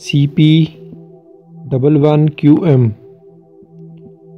CP11QM۔